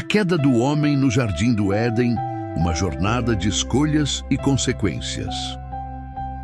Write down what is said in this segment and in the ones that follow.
queda do homem no Jardim do Éden, uma jornada de escolhas e consequências.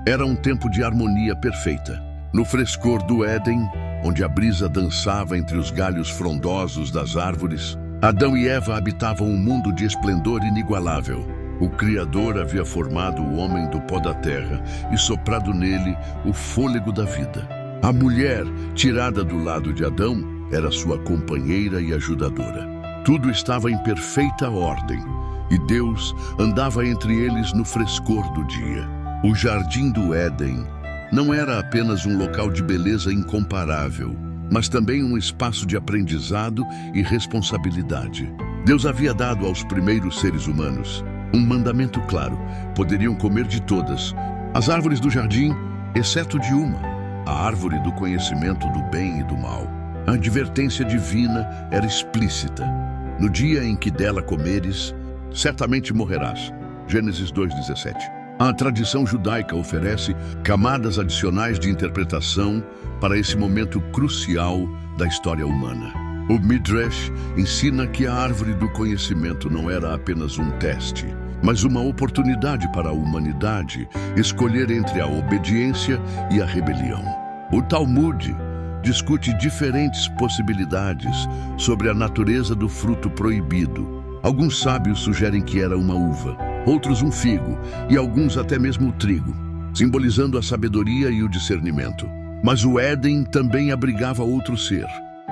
Era um tempo de harmonia perfeita. No frescor do Éden, onde a brisa dançava entre os galhos frondosos das árvores, Adão e Eva habitavam um mundo de esplendor inigualável. O Criador havia formado o homem do pó da terra e soprado nele o fôlego da vida. A mulher, tirada do lado de Adão, era sua companheira e ajudadora. Tudo estava em perfeita ordem, e Deus andava entre eles no frescor do dia. O Jardim do Éden não era apenas um local de beleza incomparável, mas também um espaço de aprendizado e responsabilidade. Deus havia dado aos primeiros seres humanos um mandamento claro: poderiam comer de todas as árvores do jardim, exceto de uma, a árvore do conhecimento do bem e do mal. A advertência divina era explícita: no dia em que dela comeres, certamente morrerás. Gênesis 2:17. A tradição judaica oferece camadas adicionais de interpretação para esse momento crucial da história humana. O Midrash ensina que a árvore do conhecimento não era apenas um teste, mas uma oportunidade para a humanidade escolher entre a obediência e a rebelião. O Talmud discute diferentes possibilidades sobre a natureza do fruto proibido. Alguns sábios sugerem que era uma uva, outros um figo e alguns até mesmo o trigo, simbolizando a sabedoria e o discernimento. Mas o Éden também abrigava outro ser,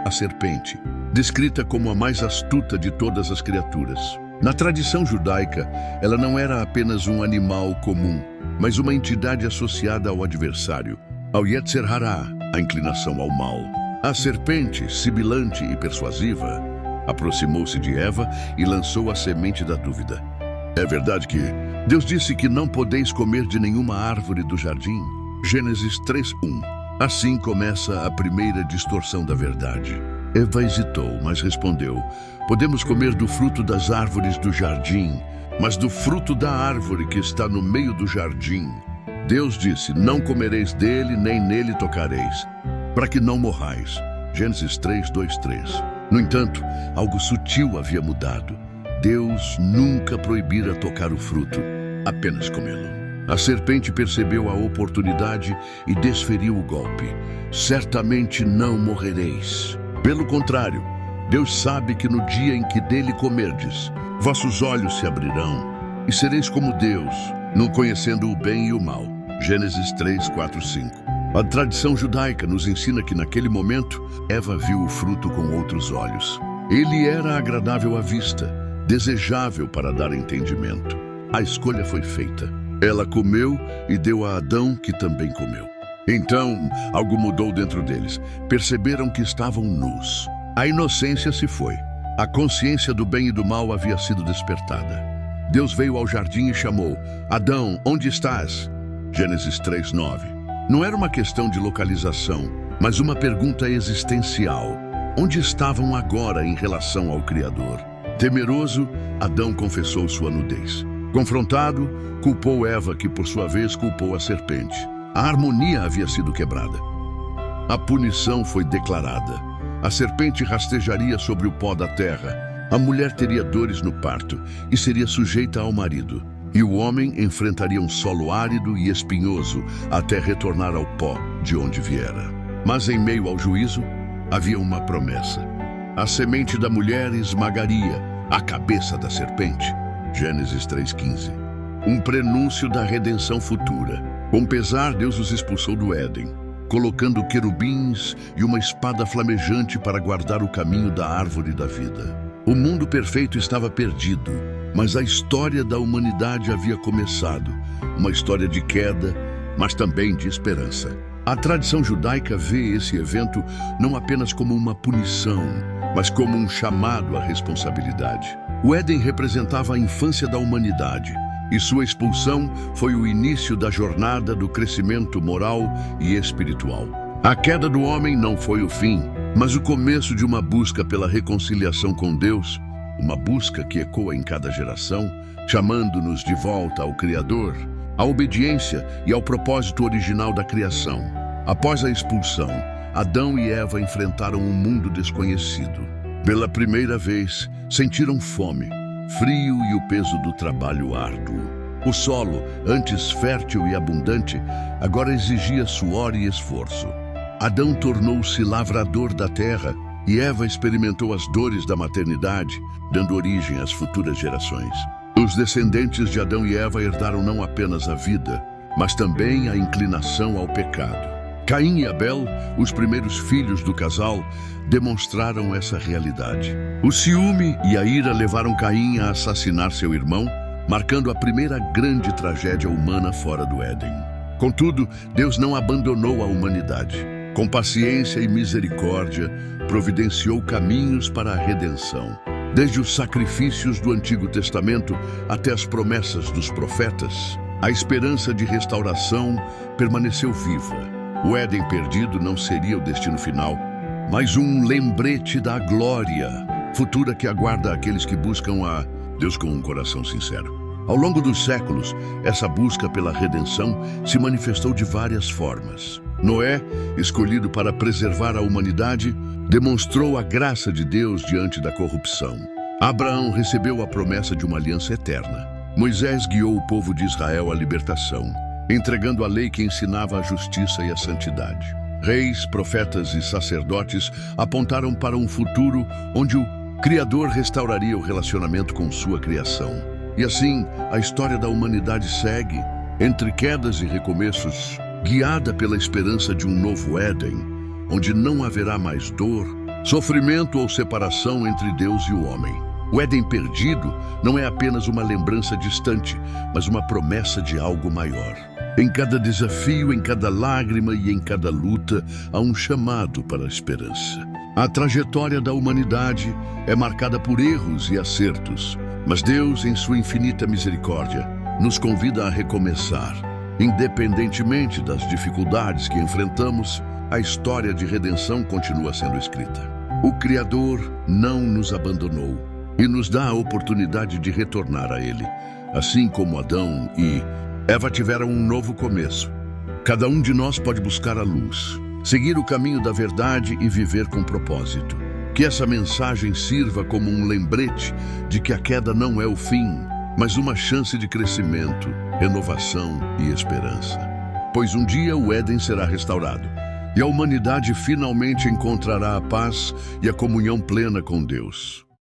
a serpente, descrita como a mais astuta de todas as criaturas. Na tradição judaica, ela não era apenas um animal comum, mas uma entidade associada ao adversário, ao Yetzer Hará, a inclinação ao mal. A serpente, sibilante e persuasiva, aproximou-se de Eva e lançou a semente da dúvida. É verdade que Deus disse que não podeis comer de nenhuma árvore do jardim? Gênesis 3:1. Assim começa a primeira distorção da verdade. Eva hesitou, mas respondeu: podemos comer do fruto das árvores do jardim, mas do fruto da árvore que está no meio do jardim Deus disse: não comereis dele, nem nele tocareis, para que não morrais. Gênesis 3:2-3. No entanto, algo sutil havia mudado. Deus nunca proibira tocar o fruto, apenas comê-lo. A serpente percebeu a oportunidade e desferiu o golpe: certamente não morrereis. Pelo contrário, Deus sabe que no dia em que dele comerdes, vossos olhos se abrirão e sereis como Deus, no conhecendo o bem e o mal. Gênesis 3:4-5. A tradição judaica nos ensina que naquele momento, Eva viu o fruto com outros olhos. Ele era agradável à vista, desejável para dar entendimento. A escolha foi feita. Ela comeu e deu a Adão, que também comeu. Então, algo mudou dentro deles. Perceberam que estavam nus. A inocência se foi. A consciência do bem e do mal havia sido despertada. Deus veio ao jardim e chamou: Adão, onde estás? Gênesis 3:9. Não era uma questão de localização, mas uma pergunta existencial. Onde estavam agora em relação ao Criador? Temeroso, Adão confessou sua nudez. Confrontado, culpou Eva, que por sua vez culpou a serpente. A harmonia havia sido quebrada. A punição foi declarada. A serpente rastejaria sobre o pó da terra. A mulher teria dores no parto e seria sujeita ao marido. E o homem enfrentaria um solo árido e espinhoso até retornar ao pó de onde viera. Mas em meio ao juízo, havia uma promessa. A semente da mulher esmagaria a cabeça da serpente. Gênesis 3:15. Um prenúncio da redenção futura. Com pesar, Deus os expulsou do Éden, colocando querubins e uma espada flamejante para guardar o caminho da árvore da vida. O mundo perfeito estava perdido, mas a história da humanidade havia começado. Uma história de queda, mas também de esperança. A tradição judaica vê esse evento não apenas como uma punição, mas como um chamado à responsabilidade. O Éden representava a infância da humanidade, e sua expulsão foi o início da jornada do crescimento moral e espiritual. A queda do homem não foi o fim, mas o começo de uma busca pela reconciliação com Deus, uma busca que ecoa em cada geração, chamando-nos de volta ao Criador, à obediência e ao propósito original da criação. Após a expulsão, Adão e Eva enfrentaram um mundo desconhecido. Pela primeira vez, sentiram fome, frio e o peso do trabalho árduo. O solo, antes fértil e abundante, agora exigia suor e esforço. Adão tornou-se lavrador da terra e Eva experimentou as dores da maternidade, dando origem às futuras gerações. Os descendentes de Adão e Eva herdaram não apenas a vida, mas também a inclinação ao pecado. Caim e Abel, os primeiros filhos do casal, demonstraram essa realidade. O ciúme e a ira levaram Caim a assassinar seu irmão, marcando a primeira grande tragédia humana fora do Éden. Contudo, Deus não abandonou a humanidade. Com paciência e misericórdia, providenciou caminhos para a redenção. Desde os sacrifícios do Antigo Testamento até as promessas dos profetas, a esperança de restauração permaneceu viva. O Éden perdido não seria o destino final, mas um lembrete da glória futura que aguarda aqueles que buscam a Deus com um coração sincero. Ao longo dos séculos, essa busca pela redenção se manifestou de várias formas. Noé, escolhido para preservar a humanidade, demonstrou a graça de Deus diante da corrupção. Abraão recebeu a promessa de uma aliança eterna. Moisés guiou o povo de Israel à libertação, entregando a lei que ensinava a justiça e a santidade. Reis, profetas e sacerdotes apontaram para um futuro onde o Criador restauraria o relacionamento com sua criação. E assim, a história da humanidade segue, entre quedas e recomeços, guiada pela esperança de um novo Éden, onde não haverá mais dor, sofrimento ou separação entre Deus e o homem. O Éden perdido não é apenas uma lembrança distante, mas uma promessa de algo maior. Em cada desafio, em cada lágrima e em cada luta, há um chamado para a esperança. A trajetória da humanidade é marcada por erros e acertos, mas Deus, em sua infinita misericórdia, nos convida a recomeçar. Independentemente das dificuldades que enfrentamos, a história de redenção continua sendo escrita. O Criador não nos abandonou e nos dá a oportunidade de retornar a Ele. Assim como Adão e Eva tiveram um novo começo, cada um de nós pode buscar a luz, seguir o caminho da verdade e viver com propósito. Que essa mensagem sirva como um lembrete de que a queda não é o fim, mas uma chance de crescimento, renovação e esperança. Pois um dia o Éden será restaurado e a humanidade finalmente encontrará a paz e a comunhão plena com Deus.